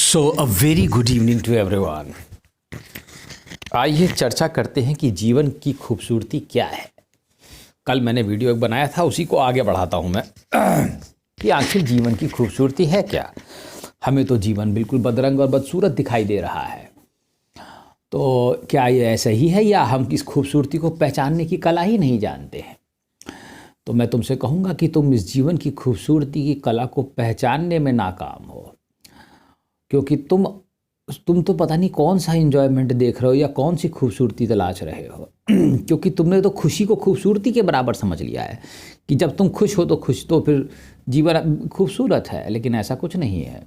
So a very good evening to everyone. आइए चर्चा करते हैं कि जीवन की खूबसूरती क्या है। कल मैंने वीडियो एक बनाया था, उसी को आगे बढ़ाता हूं मैं कि आखिर जीवन की खूबसूरती है क्या। हमें तो जीवन बिल्कुल बदरंग और बदसूरत दिखाई दे रहा है, तो क्या ये ऐसा ही है या हम इस खूबसूरती को पहचानने की कला ही नहीं जानते हैं। तो मैं तुमसे कहूँगा कि तुम इस जीवन की खूबसूरती की कला को पहचानने में नाकाम हो, क्योंकि तुम तो पता नहीं कौन सा एंजॉयमेंट देख रहे हो या कौन सी खूबसूरती तलाश रहे हो क्योंकि तुमने तो खुशी को खूबसूरती के बराबर समझ लिया है कि जब तुम खुश हो तो खुश, तो फिर जीवन खूबसूरत है। लेकिन ऐसा कुछ नहीं है।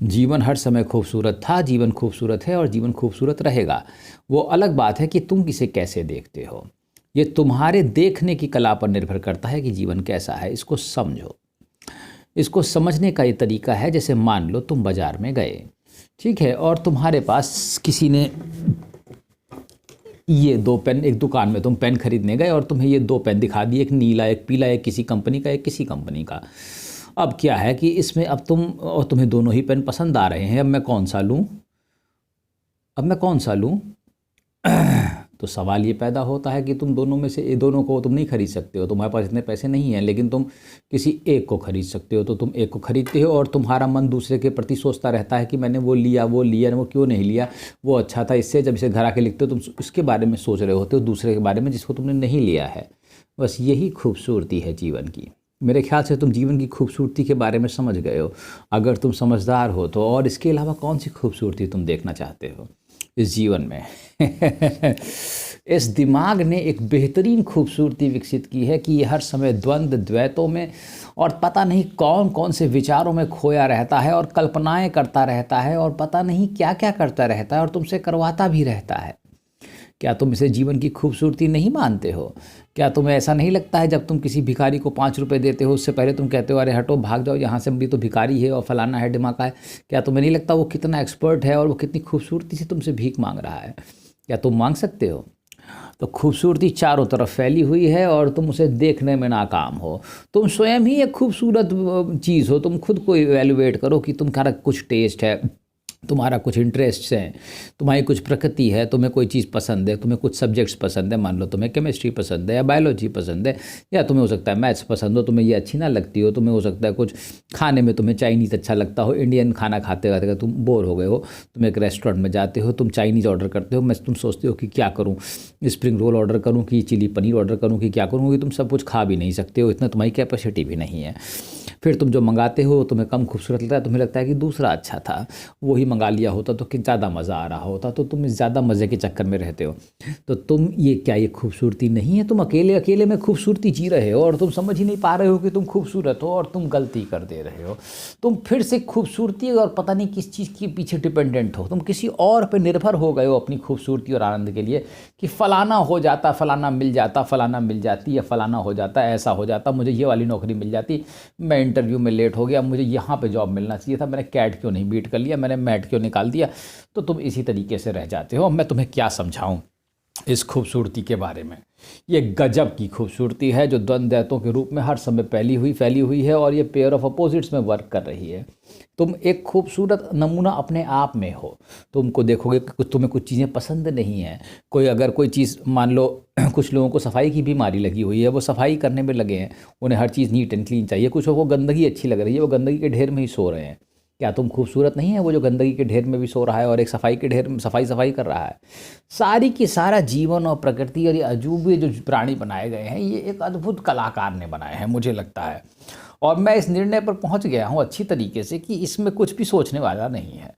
जीवन हर समय खूबसूरत था, जीवन खूबसूरत है और जीवन खूबसूरत रहेगा। वो अलग बात है कि तुम इसे कैसे देखते हो। ये तुम्हारे देखने की कला पर निर्भर करता है कि जीवन कैसा है। इसको समझो। इसको समझने का ये तरीका है, जैसे मान लो तुम बाज़ार में गए, ठीक है, और तुम्हारे पास किसी ने ये दो पेन, एक दुकान में तुम पेन खरीदने गए और तुम्हें ये दो पेन दिखा दिए, एक नीला एक पीला, एक किसी कंपनी का एक किसी कंपनी का। अब क्या है कि इसमें अब तुम्हें दोनों ही पेन पसंद आ रहे हैं। अब मैं कौन सा लूँ तो सवाल ये पैदा होता है कि तुम दोनों में से दोनों को तुम नहीं खरीद सकते हो, तुम्हारे पास इतने पैसे नहीं हैं, लेकिन तुम किसी एक को खरीद सकते हो। तो तुम एक को खरीदते हो और तुम्हारा मन दूसरे के प्रति सोचता रहता है कि मैंने वो लिया वो क्यों नहीं लिया, वो अच्छा था इससे। जब इसे घर आके लिखते हो तुम उसके बारे में सोच रहे होते हो, दूसरे के बारे में जिसको तुमने नहीं लिया है। बस यही खूबसूरती है जीवन की। मेरे ख्याल से तुम जीवन की खूबसूरती के बारे में समझ गए हो, अगर तुम समझदार हो तो। और इसके अलावा कौन सी खूबसूरती तुम देखना चाहते हो इस जीवन में इस दिमाग ने एक बेहतरीन खूबसूरती विकसित की है कि ये हर समय द्वंद्व द्वैतों में और पता नहीं कौन कौन से विचारों में खोया रहता है और कल्पनाएं करता रहता है और पता नहीं क्या क्या करता रहता है और तुमसे करवाता भी रहता है। क्या तुम इसे जीवन की खूबसूरती नहीं मानते हो? क्या तुम्हें ऐसा नहीं लगता है जब तुम किसी भिखारी को 5 रुपए देते हो, उससे पहले तुम कहते हो अरे हटो भाग जाओ यहाँ से, भी तो भिखारी है और फलाना है ढिमाका है। क्या तुम्हें नहीं लगता वो कितना एक्सपर्ट है और वो कितनी खूबसूरती से तुमसे भीख मांग रहा है? क्या तुम मांग सकते हो? तो खूबसूरती चारों तरफ फैली हुई है और तुम उसे देखने में नाकाम हो। तुम स्वयं ही एक खूबसूरत चीज़ हो। तुम खुद को इवेल्युएट करो कि तुम्हारा कुछ टेस्ट है, तुम्हारा कुछ इंटरेस्ट्स हैं, तुम्हारी कुछ प्रकृति है, तुम्हें कोई चीज़ पसंद है, तुम्हें कुछ सब्जेक्ट्स पसंद है। मान लो तुम्हें केमिस्ट्री पसंद है या बायोलॉजी पसंद है, या तुम्हें हो सकता है मैथ्स पसंद हो, तुम्हें ये अच्छी ना लगती हो। तुम्हें हो सकता है कुछ खाने में तुम्हें चाइनीज़ अच्छा लगता हो, इंडियन खाना खाते खाते तुम बोर हो गए हो, तुम एक रेस्टोरेंट में जाते हो, तुम चाइनीज़ ऑर्डर करते हो। तुम सोचते हो कि क्या करूँ, स्प्रिंग रोल ऑर्डर करूँ कि चिली पनीर ऑर्डर करूँ कि क्या करूँ, कि तुम सब कुछ खा भी नहीं सकते हो, इतना तुम्हारी कैपेसिटी भी नहीं है। फिर तुम जो मंगाते हो तुम्हें कम खूबसूरत लगता है, तुम्हें लगता है कि दूसरा अच्छा था, वही मंगा लिया होता तो कि ज़्यादा मज़ा आ रहा होता। तो तुम इस ज़्यादा मज़े के चक्कर में रहते हो। तो तुम ये खूबसूरती नहीं है? तुम अकेले अकेले में खूबसूरती जी रहे हो और तुम समझ ही नहीं पा रहे हो कि तुम खूबसूरत हो और तुम गलती कर दे रहे हो। तुम फिर से खूबसूरती और पता नहीं किस चीज़ के पीछे डिपेंडेंट हो। तुम किसी और पर निर्भर हो गए हो अपनी खूबसूरती और आनंद के लिए कि फ़लाना हो जाता, फ़लाना मिल जाता, फ़लाना मिल जाती, या फ़लाना हो जाता, ऐसा हो जाता, मुझे ये वाली नौकरी मिल जाती, मैं इंटरव्यू में लेट हो गया, मुझे यहाँ पे जॉब मिलना चाहिए था, मैंने कैट क्यों नहीं बीट कर लिया, मैंने मैट क्यों निकाल दिया। तो तुम इसी तरीके से रह जाते हो। मैं तुम्हें क्या समझाऊं इस खूबसूरती के बारे में। ये गजब की खूबसूरती है जो द्वंद्वैतों के रूप में हर समय फैली हुई है और ये पेयर ऑफ अपोजिट्स में वर्क कर रही है। तुम एक खूबसूरत नमूना अपने आप में हो। तुमको देखोगे कि तुम्हें कुछ चीज़ें पसंद नहीं हैं। अगर कोई चीज़, मान लो कुछ लोगों को सफाई की बीमारी लगी हुई है, वो सफाई करने में लगे हैं, उन्हें हर चीज़ नीट एंड क्लीन चाहिए। कुछ लोगों को गंदगी अच्छी लग रही है, वो गंदगी के ढेर में ही सो रहे हैं। क्या तुम खूबसूरत नहीं है वो जो गंदगी के ढेर में भी सो रहा है और एक सफाई के ढेर में सफाई कर रहा है? सारी की सारा जीवन और प्रकृति और ये अजूबे जो प्राणी बनाए गए हैं, ये एक अद्भुत कलाकार ने बनाए हैं मुझे लगता है। और मैं इस निर्णय पर पहुंच गया हूं अच्छी तरीके से कि इसमें कुछ भी सोचने वाला नहीं है।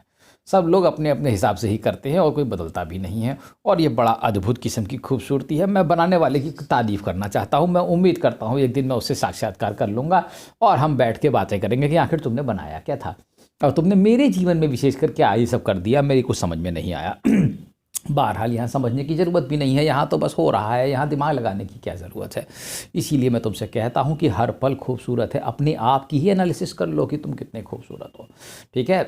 सब लोग अपने अपने हिसाब से ही करते हैं और कोई बदलता भी नहीं है। और ये बड़ा अद्भुत किस्म की खूबसूरती है। मैं बनाने वाले की तारीफ़ करना चाहता हूँ। मैं उम्मीद करता हूँ एक दिन मैं उससे साक्षात्कार कर लूँगा और हम बैठ के बातें करेंगे कि आखिर तुमने बनाया क्या था और तुमने मेरे जीवन में विशेषकर क्या ये सब कर दिया, मेरी कुछ समझ में नहीं आया। बहरहाल यहाँ समझने की ज़रूरत भी नहीं है, यहाँ तो बस हो रहा है, यहाँ दिमाग लगाने की क्या ज़रूरत है। इसीलिए मैं तुमसे कहता हूँ कि हर पल खूबसूरत है। अपने आप की ही एनालिसिस कर लो कि तुम कितने खूबसूरत हो, ठीक है।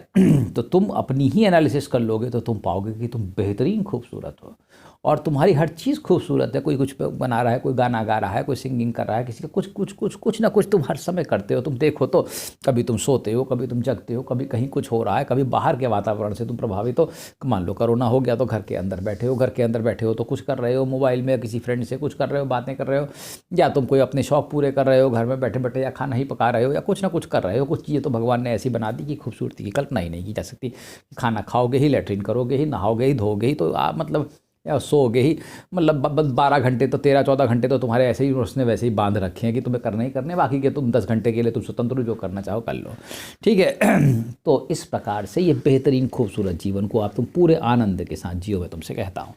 तो तुम अपनी ही एनालिसिस कर लोगे तो तुम पाओगे कि तुम बेहतरीन खूबसूरत हो। और तुम्हारी हर चीज़ खूबसूरत है। कोई कुछ बना रहा है, कोई गाना गा रहा है, कोई सिंगिंग कर रहा है, किसी का कुछ कुछ कुछ कुछ ना कुछ तुम हर समय करते हो। तुम देखो तो कभी तुम सोते हो, कभी तुम जगते हो, कभी कहीं कुछ हो रहा है, कभी बाहर के वातावरण से तुम प्रभावित हो। मान लो कोरोना हो गया तो घर के अंदर बैठे हो, घर के अंदर बैठे हो तो कुछ कर रहे हो, मोबाइल में किसी फ्रेंड से कुछ कर रहे हो, बातें कर रहे हो, या तुम कोई अपने शौक पूरे कर रहे हो घर में बैठे बैठे, या खाना ही पका रहे हो, या कुछ ना कुछ कर रहे हो। कुछ चीज़ें तो भगवान ने ऐसी बना दी कि खूबसूरती की कल्पना ही नहीं की जा सकती। खाना खाओगे ही, लेटरिन करोगे ही, नहाओगे ही, धोगे ही, तो आप मतलब या सोओगे ही, मतलब 12 घंटे तो 13-14 घंटे तो तुम्हारे ऐसे ही उसने वैसे ही बांध रखे हैं कि तुम्हें करने ही करने, बाकी के तुम 10 घंटे के लिए तुम स्वतंत्र हो, जो करना चाहो कर लो, ठीक है। तो इस प्रकार से ये बेहतरीन खूबसूरत जीवन को आप तुम पूरे आनंद के साथ जियो, मैं तुमसे कहता हूँ,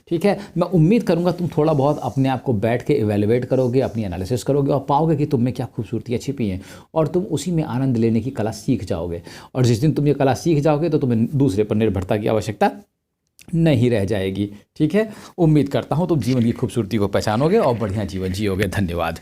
ठीक है। मैं उम्मीद करूँगा तुम थोड़ा बहुत अपने आप को बैठ के इवेलुएट करोगे, अपनी एनालिसिस करोगे और पाओगे कि तुम में क्या खूबसूरतियाँ छिपी हैं, और तुम उसी में आनंद लेने की कला सीख जाओगे। और जिस दिन तुम ये कला सीख जाओगे तो तुम्हें दूसरे पर निर्भरता की आवश्यकता नहीं रह जाएगी, ठीक है। उम्मीद करता हूँ तुम जीवन की खूबसूरती को पहचानोगे और बढ़िया जीवन जियोगे। धन्यवाद।